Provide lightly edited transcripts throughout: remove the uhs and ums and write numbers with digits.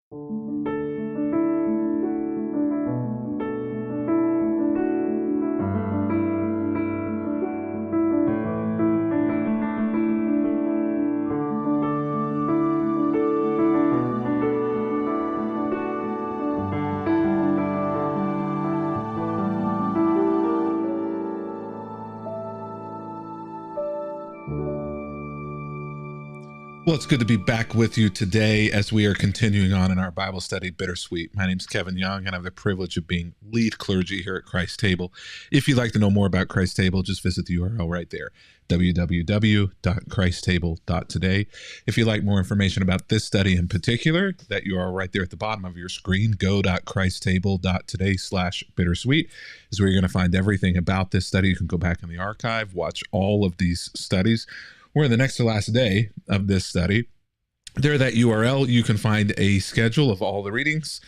Well, it's good to be back with you today as we are continuing on in our Bible study, Bittersweet. My name is Kevin Young, and I have the privilege of being lead clergy here at Christ Table. If you'd like to know more about Christ Table, just visit the URL right there, www.christstable.today. If you'd like more information about this study in particular, that URL right there at the bottom of your screen, go.christstable.today/bittersweet is where you're going to find everything about this study. You can go back in the archive, watch all of these studies. We're in the next to last day of this study. There at that URL, you can find a schedule of all the readings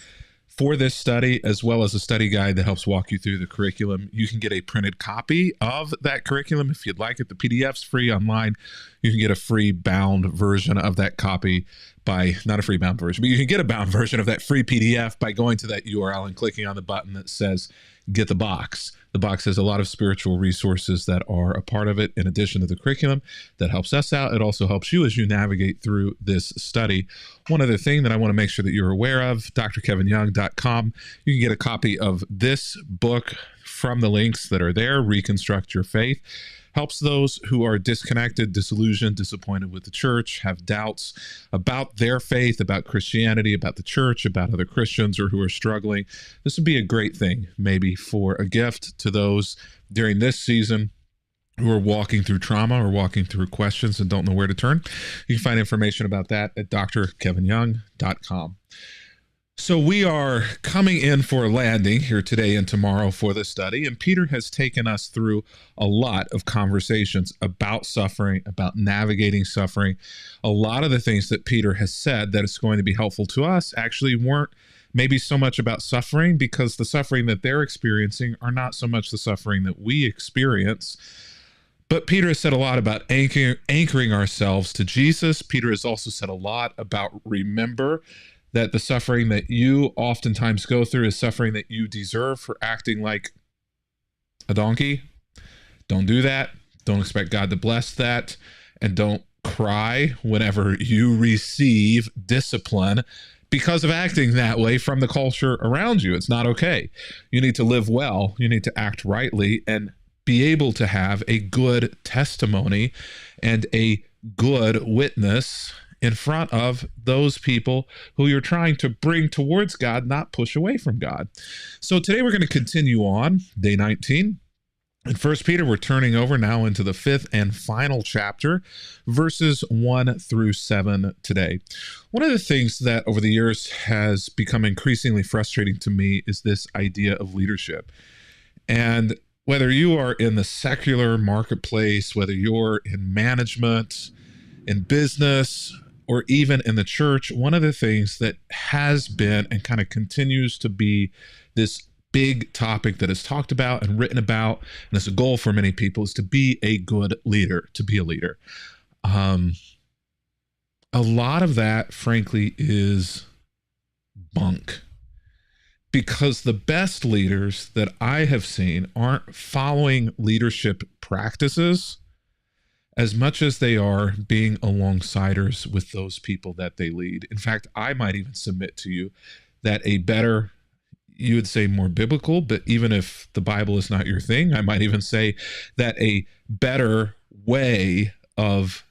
for this study, as well as a study guide that helps walk you through the curriculum. You can get a printed copy of that curriculum if you'd like it. The PDF's free online. You can get a free bound version of that copy not a free bound version, but you can get a bound version of that free PDF by going to that URL and clicking on the button that says, get the box. The box has a lot of spiritual resources that are a part of it, in addition to the curriculum that helps us out. It also helps you as you navigate through this study. One other thing that I want to make sure that you're aware of, drkevinyoung.com. You can get a copy of this book from the links that are there, Reconstruct Your Faith. Helps those who are disconnected, disillusioned, disappointed with the church, have doubts about their faith, about Christianity, about the church, about other Christians, or who are struggling. This would be a great thing, maybe for a gift to those during this season who are walking through trauma or walking through questions and don't know where to turn. You can find information about that at drkevinyoung.com. So we are coming in for a landing here today and tomorrow for the study, and Peter has taken us through a lot of conversations about suffering, about navigating suffering. A lot of the things that Peter has said that is going to be helpful to us actually weren't maybe so much about suffering, because the suffering that they're experiencing are not so much the suffering that we experience. But Peter has said a lot about anchoring ourselves to Jesus. Peter has also said a lot about remember that the suffering that you oftentimes go through is suffering that you deserve for acting like a donkey. Don't do that. Don't expect God to bless that. And don't cry whenever you receive discipline because of acting that way from the culture around you. It's not okay. You need to live well. You need to act rightly and be able to have a good testimony and a good witness in front of those people who you're trying to bring towards God, not push away from God. So today we're going to continue on day 19. In 1 Peter, we're turning over now into the 5th and final chapter, verses 1 through 7 today. One of the things that over the years has become increasingly frustrating to me is this idea of leadership. And whether you are in the secular marketplace, whether you're in management, in business, or even in the church, one of the things that has been and kind of continues to be this big topic that is talked about and written about, and it's a goal for many people, is to be a good leader, to be a leader. A lot of that, frankly, is bunk. Because the best leaders that I have seen aren't following leadership practices as much as they are being alongsiders with those people that they lead. In fact, I might even submit to you that a better, you would say more biblical, but even if the Bible is not your thing, I might even say that a better way of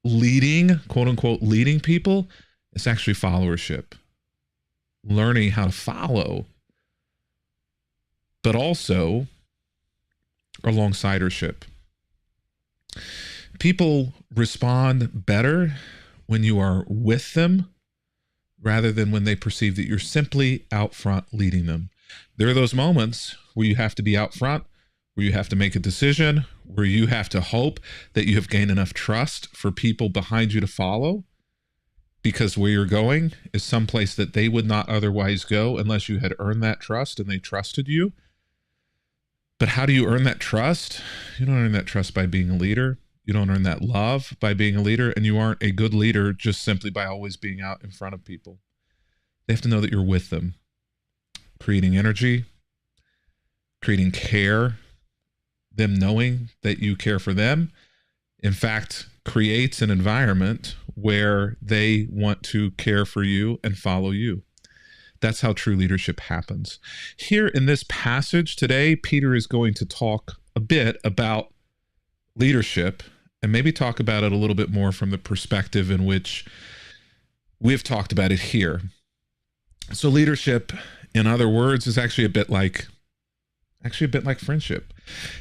leading, quote unquote, leading people is actually followership. Learning how to follow, but also alongsidership. People respond better when you are with them rather than when they perceive that you're simply out front leading them. There are those moments where you have to be out front, where you have to make a decision, where you have to hope that you have gained enough trust for people behind you to follow, because where you're going is someplace that they would not otherwise go unless you had earned that trust and they trusted you. But how do you earn that trust? You don't earn that trust by being a leader. You don't earn that love by being a leader, and you aren't a good leader just simply by always being out in front of people. They have to know that you're with them, creating energy, creating care, them knowing that you care for them. In fact, creates an environment where they want to care for you and follow you. That's how true leadership happens. Here in this passage today, Peter is going to talk a bit about leadership and maybe talk about it a little bit more from the perspective in which we've talked about it here. So leadership, in other words, is actually a bit like friendship.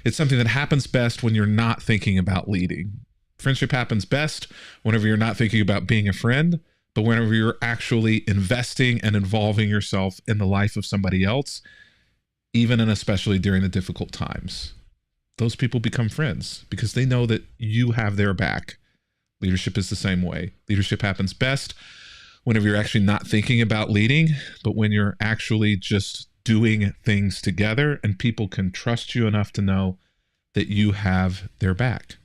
It's something that happens best when you're not thinking about leading. Friendship happens best whenever you're not thinking about being a friend, but whenever you're actually investing and involving yourself in the life of somebody else, even and especially during the difficult times. Those people become friends because they know that you have their back. Leadership is the same way. Leadership happens best whenever you're actually not thinking about leading, but when you're actually just doing things together and people can trust you enough to know that you have their back.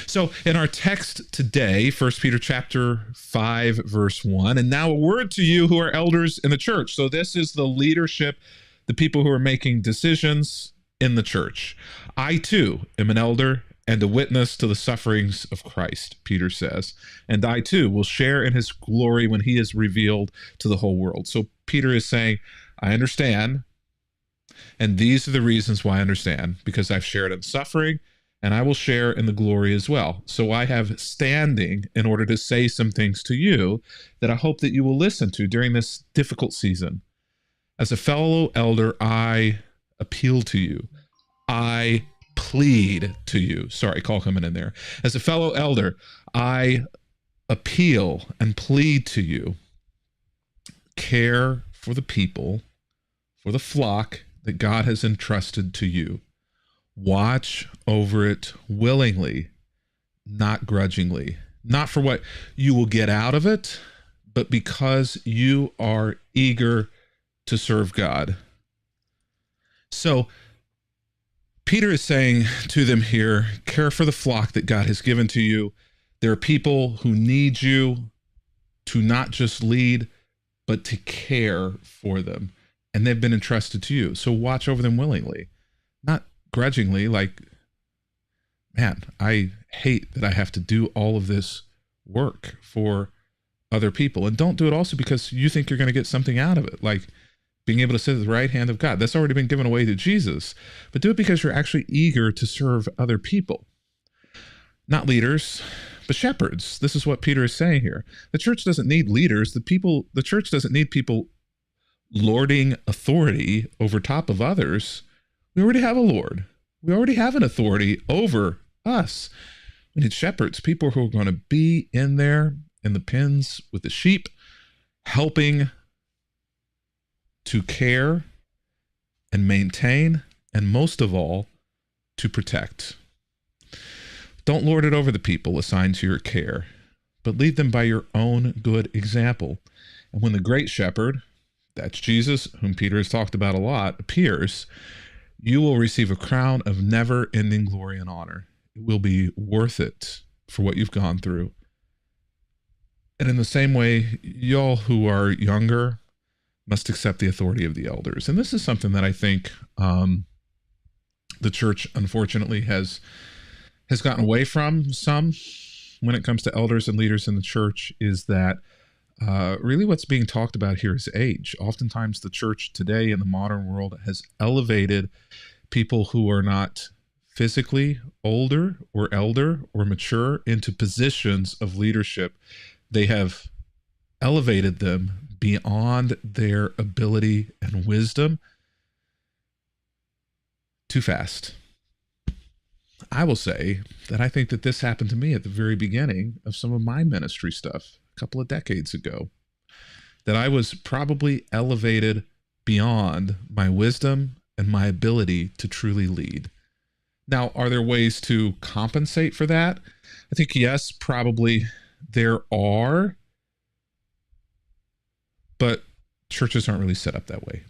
So in our text today, 1 Peter chapter 5, verse 1, and now a word to you who are elders in the church. So this is the leadership, the people who are making decisions in the church. I too am an elder and a witness to the sufferings of Christ, Peter says, and I too will share in his glory when he is revealed to the whole world. So Peter is saying, I understand, and these are the reasons why I understand, because I've shared in suffering, and I will share in the glory as well. So I have standing in order to say some things to you that I hope that you will listen to during this difficult season. As a fellow elder, I appeal to you. I plead to you. Sorry, call coming in there. As a fellow elder, I appeal and plead to you. Care for the people, for the flock that God has entrusted to you. Watch over it willingly, not grudgingly, not for what you will get out of it, but because you are eager to serve God. So Peter is saying to them here, care for the flock that God has given to you. There are people who need you to not just lead, but to care for them. And they've been entrusted to you. So watch over them willingly, not grudgingly, like, man, I hate that I have to do all of this work for other people. And don't do it also because you think you're going to get something out of it, like being able to sit at the right hand of God. That's already been given away to Jesus. But do it because you're actually eager to serve other people. Not leaders, but shepherds. This is what Peter is saying here. The church doesn't need leaders. The church doesn't need people lording authority over top of others. We already have a Lord. We already have an authority over us. We need shepherds, people who are going to be in there in the pens with the sheep, helping to care and maintain, and most of all, to protect. Don't lord it over the people assigned to your care, but lead them by your own good example. And when the great shepherd, that's Jesus, whom Peter has talked about a lot, appears, you will receive a crown of never-ending glory and honor. It will be worth it for what you've gone through. And in the same way, y'all who are younger must accept the authority of the elders. And this is something that I think the church, unfortunately, has gotten away from some when it comes to elders and leaders in the church, is that really what's being talked about here is age. Oftentimes the church today in the modern world has elevated people who are not physically older or elder or mature into positions of leadership. They have elevated them beyond their ability and wisdom too fast. I will say that I think that this happened to me at the very beginning of some of my ministry stuff a couple of decades ago, that I was probably elevated beyond my wisdom and my ability to truly lead. Now, are there ways to compensate for that? I think yes, probably there are, but churches aren't really set up that way,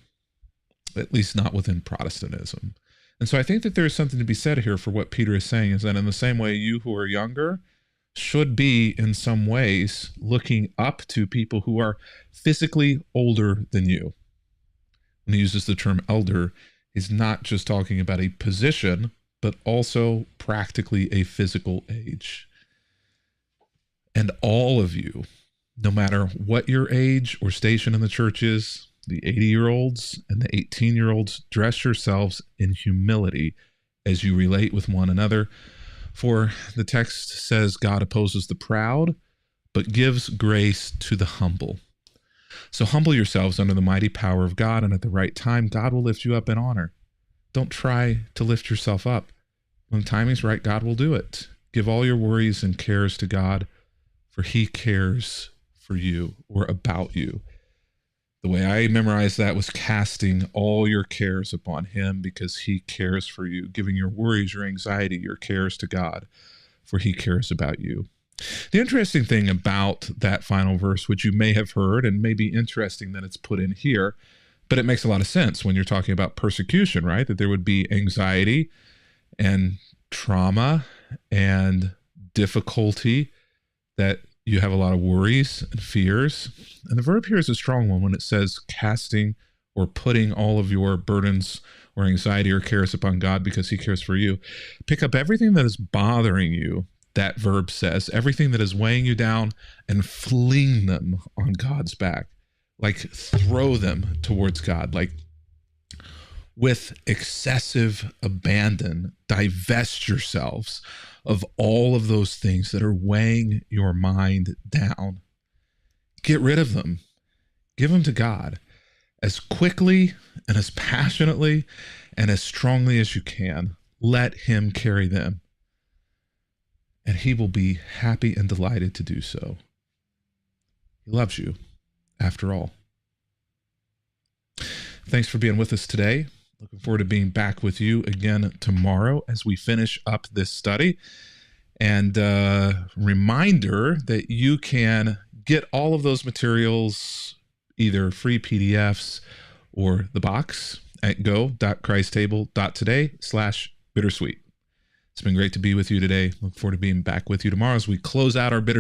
at least not within Protestantism. And so I think that there's something to be said here for what Peter is saying, is that in the same way, you who are younger, should be in some ways looking up to people who are physically older than you. When he uses the term elder, he's not just talking about a position, but also practically a physical age. And all of you, no matter what your age or station in the church is, the 80-year-olds and the 18-year-olds, dress yourselves in humility as you relate with one another. For the text says God opposes the proud, but gives grace to the humble. So humble yourselves under the mighty power of God, and at the right time, God will lift you up in honor. Don't try to lift yourself up. When the timing's right, God will do it. Give all your worries and cares to God, for he cares for you or about you. The way I memorized that was casting all your cares upon him because he cares for you, giving your worries, your anxiety, your cares to God, for he cares about you. The interesting thing about that final verse, which you may have heard and may be interesting that it's put in here, but it makes a lot of sense when you're talking about persecution, right? That there would be anxiety and trauma and difficulty, that you have a lot of worries and fears. And the verb here is a strong one when it says casting or putting all of your burdens or anxiety or cares upon God because he cares for you. Pick up everything that is bothering you, that verb says, everything that is weighing you down, and fling them on God's back. Like throw them towards God. Like with excessive abandon, divest yourselves of all of those things that are weighing your mind down. Get rid of them. Give them to God as quickly and as passionately and as strongly as you can. Let him carry them. And he will be happy and delighted to do so. He loves you, after all. Thanks for being with us today. Looking forward to being back with you again tomorrow as we finish up this study. And reminder that you can get all of those materials, either free PDFs or the box, at go.christstable.today/bittersweet. It's been great to be with you today. Look forward to being back with you tomorrow as we close out our bitter